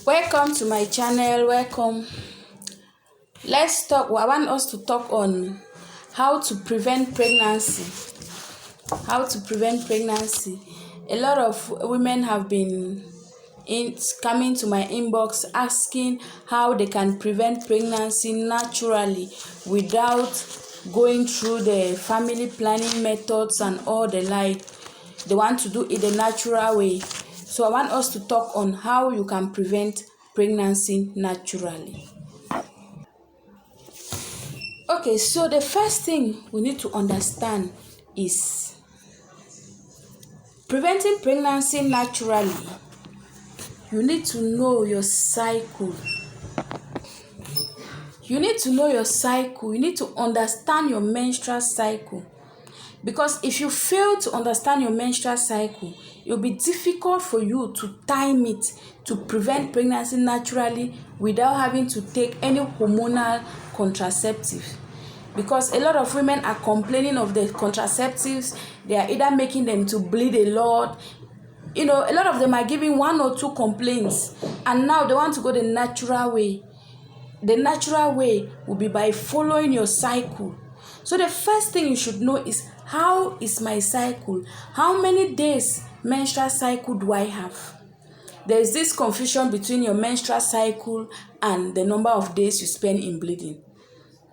Welcome to my channel. Welcome. Let's talk. I want us to talk on how to prevent pregnancy. How to prevent pregnancy. A lot of women have been coming to my inbox asking how they can prevent pregnancy naturally without going through the family planning methods and all the like. They want to do it the natural way. So I want us to talk on how you can prevent pregnancy naturally. Okay, so the first thing we need to understand is preventing pregnancy naturally. You need to know your cycle. You need to know your cycle. You need to understand your menstrual cycle. Because if you fail to understand your menstrual cycle, it will be difficult for you to time it to prevent pregnancy naturally without having to take any hormonal contraceptive. Because a lot of women are complaining of the contraceptives. They are either making them to bleed a lot. A lot of them are giving 1 or 2 complaints. And now they want to go the natural way. The natural way will be by following your cycle. So the first thing you should know is, how is my cycle? How many days menstrual cycle do I have? There is this confusion between your menstrual cycle and the number of days you spend in bleeding.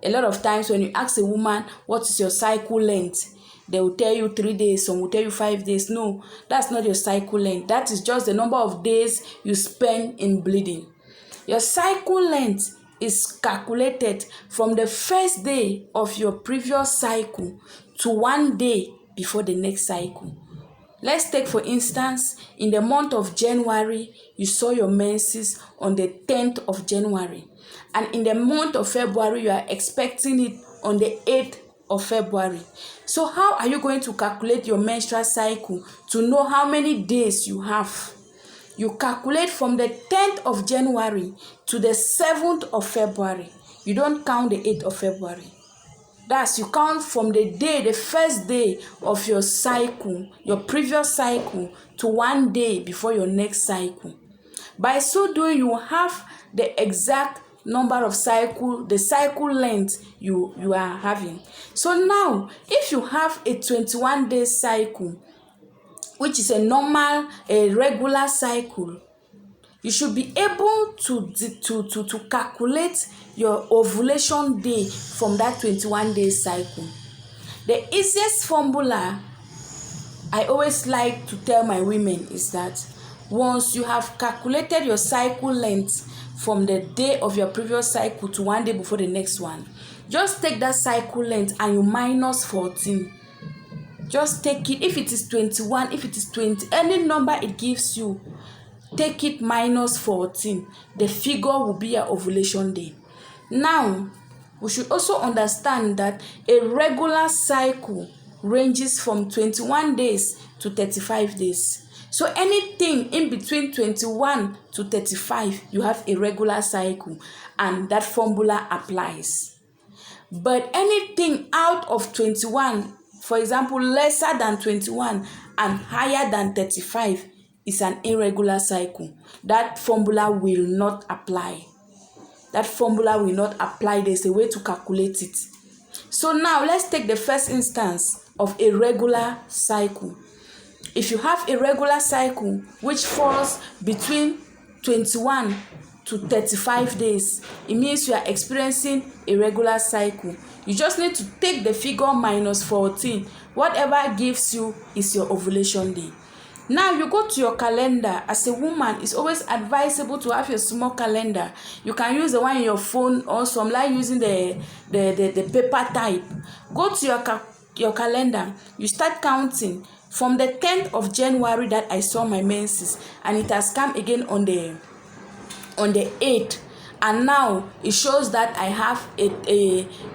A lot of times when you ask a woman, what is your cycle length? They will tell you 3 days, some will tell you 5 days. No, that's not your cycle length. That is just the number of days you spend in bleeding. Your cycle length is calculated from the first day of your previous cycle to 1 day before the next cycle. Let's take, for instance, in the month of January, you saw your menses on the 10th of January. And in the month of February, you are expecting it on the 8th of February. So how are you going to calculate your menstrual cycle to know how many days you have? You calculate from the 10th of January to the 7th of February. You don't count the 8th of February. That's, you count from the first day of your cycle, your previous cycle, to 1 day before your next cycle. By so doing, you have the exact number of cycle, the cycle length you are having. So now, if you have a 21-day cycle, which is a regular cycle, you should be able to calculate your ovulation day from that 21-day cycle. The easiest formula I always like to tell my women is that once you have calculated your cycle length from the day of your previous cycle to 1 day before the next one, just take that cycle length and you minus 14. Just take it. If it is 21, if it is 20, any number it gives you, take it minus 14. The figure will be your ovulation day. Now, we should also understand that a regular cycle ranges from 21 days to 35 days. So anything in between 21 to 35, you have a regular cycle, and that formula applies. But anything out of 21, for example, lesser than 21 and higher than 35, is an irregular cycle. That formula will not apply. That formula will not apply. There's a way to calculate it. So now let's take the first instance of a regular cycle. If you have a regular cycle which falls between 21 to 35 days, it means you are experiencing a regular cycle. You just need to take the figure minus 14. Whatever gives you is your ovulation day. Now you go to your calendar. As a woman, it's always advisable to have your small calendar. You can use the one in your phone, or some like using the paper type. Go to your calendar. You start counting from the 10th of January that I saw my menses, and it has come again on the 8th. And now it shows that I have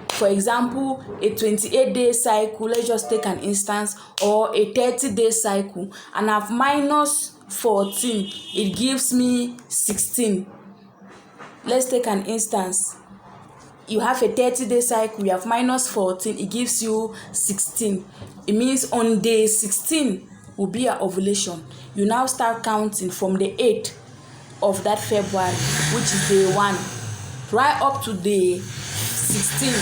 for example, a 28-day cycle. Let's just take an instance, or a 30-day cycle, and I've minus 14. It gives me 16. Let's take an instance. You have a 30-day cycle, you have minus 14, it gives you 16. It means on day 16 will be your ovulation. You now start counting from the 8th of that February, which is day 1, right up to day 16.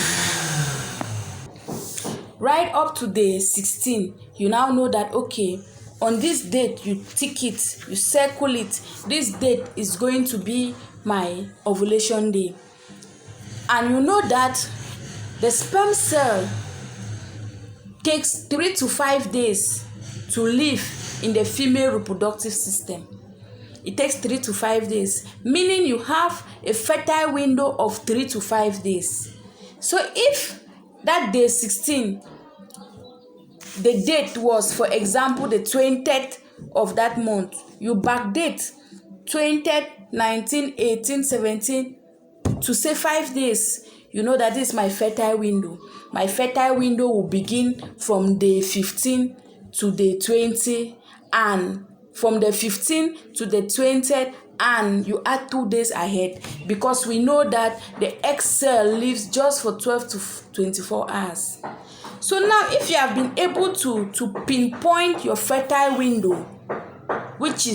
Right up to day 16, you now know that, okay, on this date, you tick it, you circle it. This date is going to be my ovulation day. And you know that the sperm cell takes 3 to 5 days to live in the female reproductive system. It takes 3 to 5 days, meaning you have a fertile window of 3 to 5 days. So if that day 16, the date was, for example, the 20th of that month, you backdate 20th, 19, 18, 17 to say 5 days. You know that this is my fertile window. My fertile window will begin from day 15 to day 20, and from the 15th to the 20th, and you add 2 days ahead, because we know that the egg cell lives just for 12 to 24 hours. So now, if you have been able to pinpoint your fertile window, which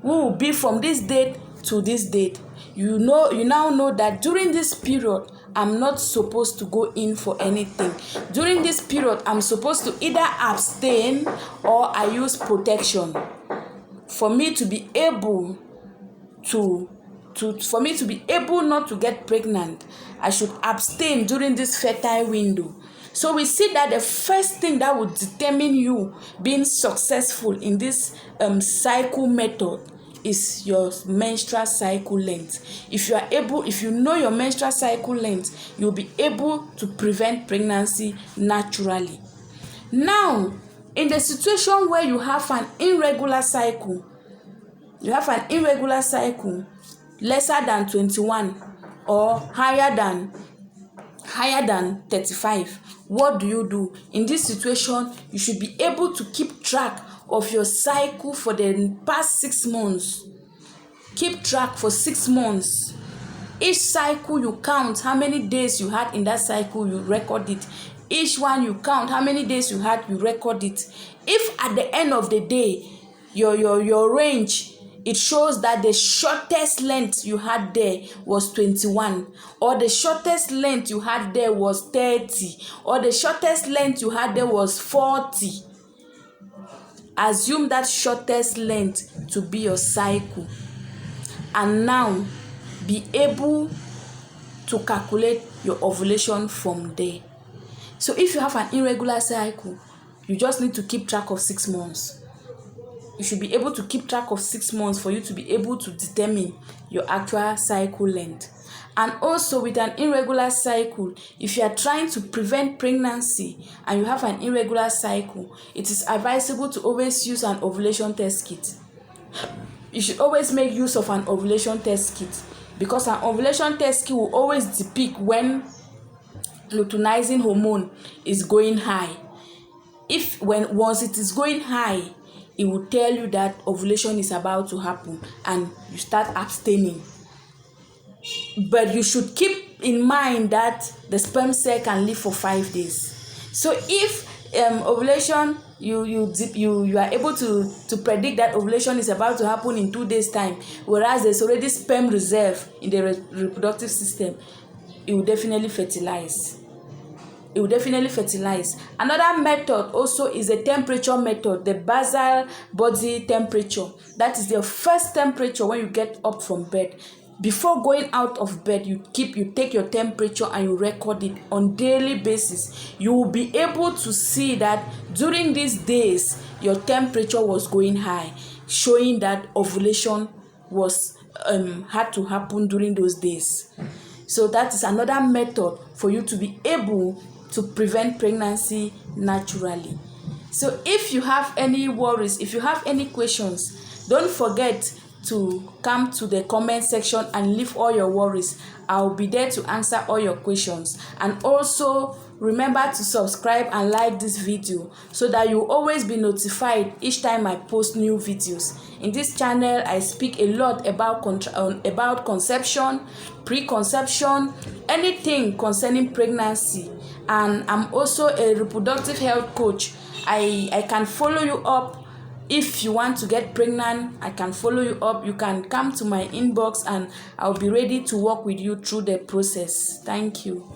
will be from this date to this date, you now know that during this period, I'm not supposed to go in for anything. During this period, I'm supposed to either abstain or I use protection. For me to be able not to get pregnant, I should abstain during this fertile window. So we see that the first thing that would determine you being successful in this cycle method is your menstrual cycle length. If you know your menstrual cycle length, you'll be able to prevent pregnancy naturally. Now, in the situation where you have an irregular cycle, lesser than 21 or higher than 35, what do? In this situation, you should be able to keep track of your cycle for the past 6 months. Keep track for 6 months. Each cycle you count how many days you had in that cycle, you record it. Each one you count how many days you had, you record it. If at the end of the day, your range, it shows that the shortest length you had there was 21, or the shortest length you had there was 30, or the shortest length you had there was 40. Assume that shortest length to be your cycle, and now be able to calculate your ovulation from there. So if you have an irregular cycle, you just need to keep track of 6 months. You should be able to keep track of 6 months for you to be able to determine your actual cycle length. And also, with an irregular cycle, if you are trying to prevent pregnancy and you have an irregular cycle, it is advisable to always use an ovulation test kit. You should always make use of an ovulation test kit, because an ovulation test kit will always depict when luteinizing hormone is going high. Once it is going high, it will tell you that ovulation is about to happen and you start abstaining. But you should keep in mind that the sperm cell can live for 5 days. So if ovulation, you are able to predict that ovulation is about to happen in 2 days' time, whereas there's already sperm reserve in the reproductive system, it will definitely fertilize. Another method also is the temperature method, the basal body temperature. That is the first temperature when you get up from bed. Before going out of bed, you take your temperature and you record it on daily basis. You will be able to see that during these days your temperature was going high, showing that ovulation was had to happen during those days. So that is another method for you to be able to prevent pregnancy naturally. So if you have any worries, if you have any questions, don't forget to come to the comment section and leave all your worries. I'll be there to answer all your questions. And also remember to subscribe and like this video so that you'll always be notified each time I post new videos. In this channel, I speak a lot about conception, preconception, anything concerning pregnancy. And I'm also a reproductive health coach. I can follow you up If you want to get pregnant, I can follow you up. You can come to my inbox and I'll be ready to work with you through the process. Thank you.